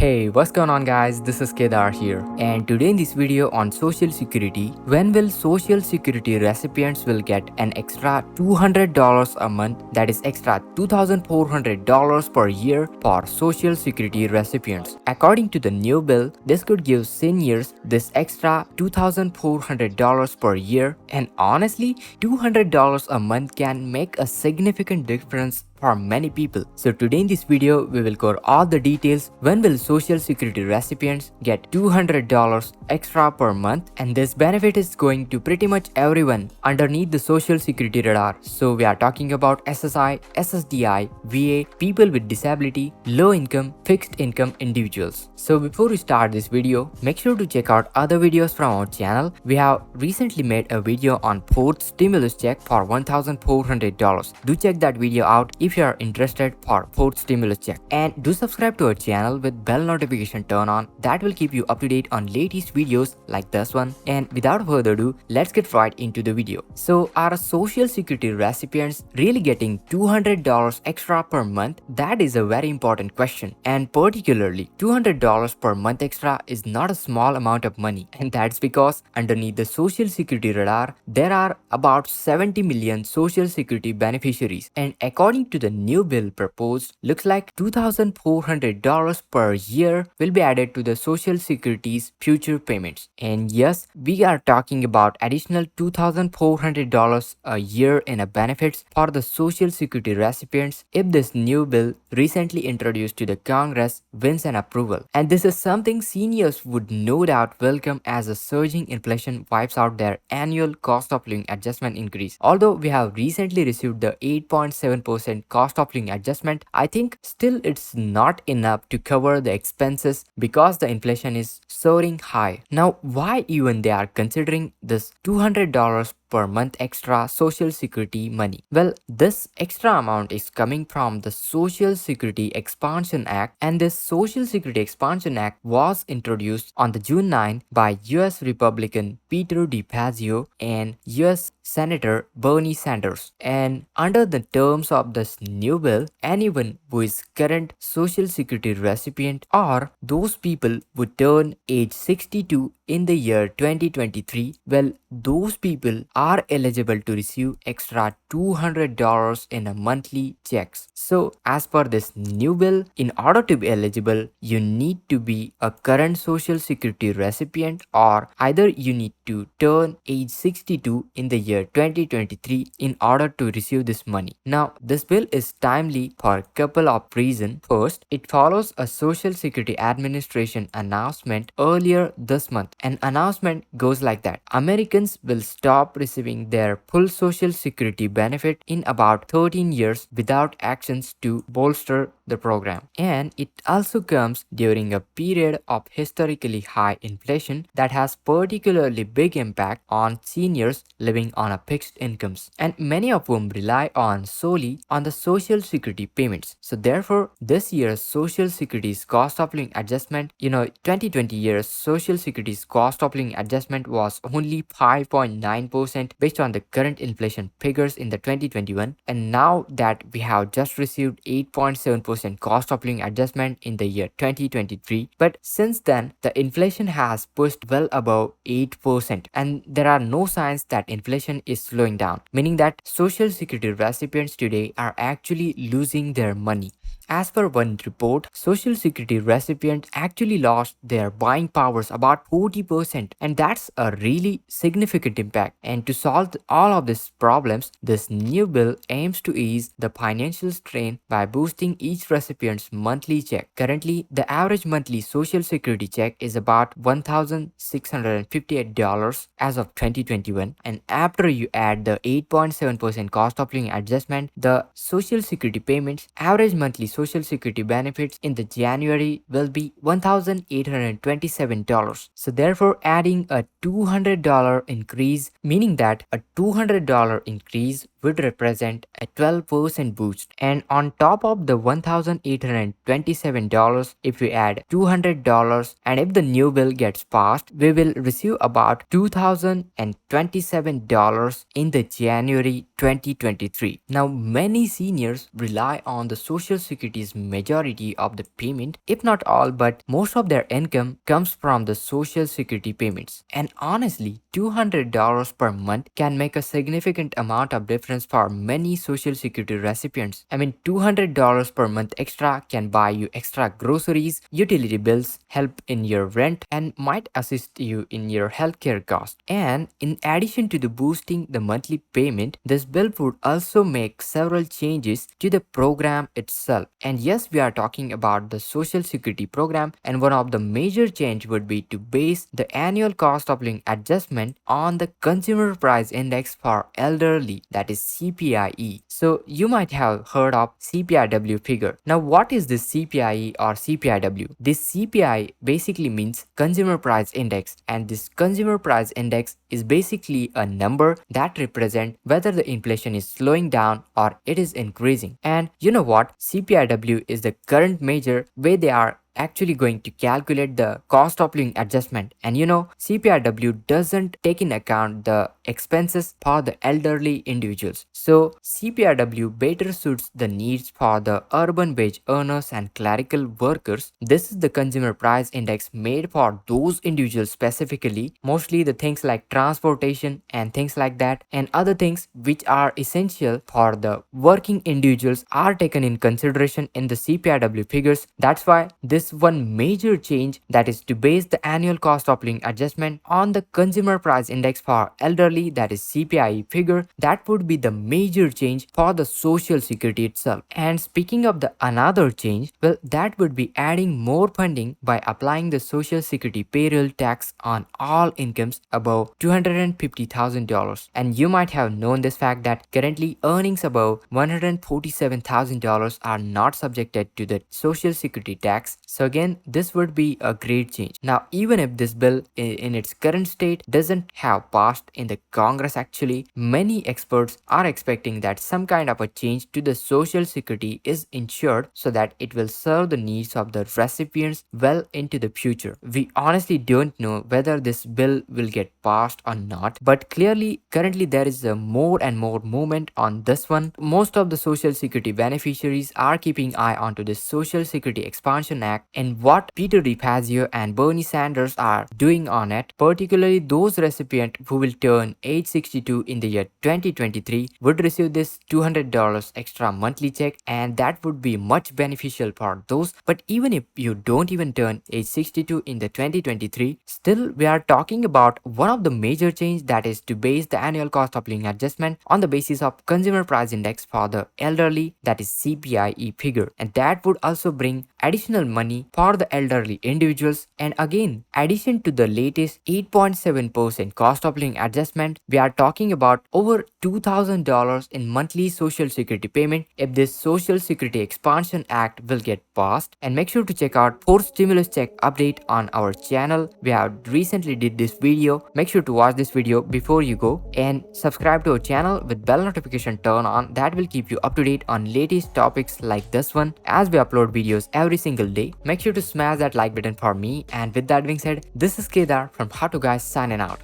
Hey, what's going on guys? This is Kedar here, and today in this video on social security, when will social security recipients will get an extra $200 a month, that is extra $2,400 per year for social security recipients. According to the new bill, this could give seniors this extra $2,400 per year, and honestly, $200 a month can make a significant difference for many people. So today in this video, we will cover all the details. When will social security recipients get $200 extra per month? And this benefit is going to pretty much everyone underneath the social security radar. So we are talking about SSI, SSDI, VA, people with disability, low income, fixed income individuals. So before we start this video, make sure to check out other videos from our channel. We have recently made a video on fourth stimulus check for $1,400. Do check that video out if you are interested for fourth stimulus check, and do subscribe to our channel with bell notification turn on. That will keep you up to date on latest videos like this one. And without further ado, let's get right into the video. So are social security recipients really getting $200 extra per month? That is a very important question, and particularly $200 per month extra is not a small amount of money, and that's because underneath the social security radar there are about 70 million social security beneficiaries, and according to the new bill proposed, looks like $2,400 per year will be added to the social security's future payments. And yes, we are talking about additional $2,400 a year in a benefits for the social security recipients if this new bill recently introduced to the Congress wins an approval. And this is something seniors would no doubt welcome, as a surging inflation wipes out their annual cost of living adjustment increase. Although we have recently received the 8.7% cost of living adjustment, I think still it's not enough to cover the expenses because the inflation is soaring high. Now, why even they are considering this $200 per month extra social security money? Well, this extra amount is coming from the Social Security Expansion Act, and this Social Security Expansion Act was introduced on the June 9 by US Republican Peter DePazio and US Senator Bernie Sanders. And under the terms of this new bill, anyone who is current social security recipient or those people who turn age 62 in the year 2023, well, those people are eligible to receive extra $200 in a monthly checks. So as per this new bill, in order to be eligible, you need to be a current social security recipient, or either you need to turn age 62 in the year 2023 in order to receive this money. Now, this bill is timely for a couple of reasons. First, it follows a Social Security Administration announcement earlier this month. An announcement goes like that: Americans will stop receiving their full social security benefit in about 13 years without actions to bolster the program. And it also comes during a period of historically high inflation that has particularly big impact on seniors living on a fixed incomes, and many of whom rely on solely on the social security payments. So therefore, this year's social security's cost of living adjustment, 2020 year's social security's cost of living adjustment was only 5.9% based on the current inflation figures in the 2021, and now that we have just received 8.7% cost of living adjustment in the year 2023, but since then the inflation has pushed well above 8%, and there are no signs that inflation is slowing down, meaning that social security recipients today are actually losing their money. As per one report, social security recipients actually lost their buying powers about 40%, and that's a really significant impact. And to solve all of these problems, this new bill aims to ease the financial strain by boosting each recipient's monthly check. Currently, the average monthly social security check is about $1,658 as of 2021, and after you add the 8.7% cost of living adjustment, the social security payments average monthly social security benefits in the January will be $1,827. So therefore, adding a $200 increase, meaning that a $200 increase would represent a 12% boost. And on top of the $1,827, if we add $200, and if the new bill gets passed, we will receive about $2,027 in the January 2023. Now, many seniors rely on the Social Security's majority of the payment, if not all, but most of their income comes from the Social Security payments. And honestly, $200 per month can make a significant amount of difference for many Social Security recipients. I mean, $200 per month extra can buy you extra groceries, utility bills, help in your rent, and might assist you in your healthcare cost. And in addition to the boosting the monthly payment, this bill would also make several changes to the program itself. And yes, we are talking about the Social Security program, and one of the major change would be to base the annual cost of living adjustment on the Consumer Price Index for elderly, that is CPIE. So you might have heard of CPIW figure. Now, what is this CPIE or CPIW? This CPI basically means Consumer Price Index, and this Consumer Price Index is basically a number that represents whether the inflation is slowing down or it is increasing. And you know what? CPIW is the current measure where they are actually going to calculate the cost of living adjustment. And you know, CPRW doesn't take in account the expenses for the elderly individuals. So CPRW better suits the needs for the urban wage earners and clerical workers. This is the consumer price index made for those individuals specifically, mostly the things like transportation and things like that, and other things which are essential for the working individuals are taken in consideration in the CPRW figures. That's why this one major change, that is to base the annual cost of living adjustment on the consumer price index for elderly, that is CPIE figure, that would be the major change for the Social Security itself. And speaking of the another change, well, that would be adding more funding by applying the Social Security payroll tax on all incomes above $250,000. And you might have known this fact that currently earnings above $147,000 are not subjected to the Social Security tax. So again, this would be a great change. Now, even if this bill in its current state doesn't have passed in the Congress, actually, many experts are expecting that some kind of a change to the Social Security is ensured so that it will serve the needs of the recipients well into the future. We honestly don't know whether this bill will get passed or not, but clearly currently there is a more and more movement on this one. Most of the Social Security beneficiaries are keeping eye onto this Social Security Expansion Act and what Peter DeFazio and Bernie Sanders are doing on it. Particularly those recipients who will turn age 62 in the year 2023 would receive this $200 extra monthly check, and that would be much beneficial for those. But even if you don't even turn age 62 in the 2023, still we are talking about one of the major change, that is to base the annual cost of living adjustment on the basis of consumer price index for the elderly, that is CPIE figure, and that would also bring additional money for the elderly individuals. And again, addition to the latest 8.7% cost of living adjustment, we are talking about over $2,000 in monthly Social Security payment if this Social Security Expansion Act will get passed. And make sure to check out 4th stimulus check update on our channel. We have recently did this video. Make sure to watch this video before you go, and subscribe to our channel with bell notification turn on. That will keep you up to date on latest topics like this one as we upload videos every single day. Make sure to smash that like button for me, and with that being said, this is Kedar from How to Guys signing out.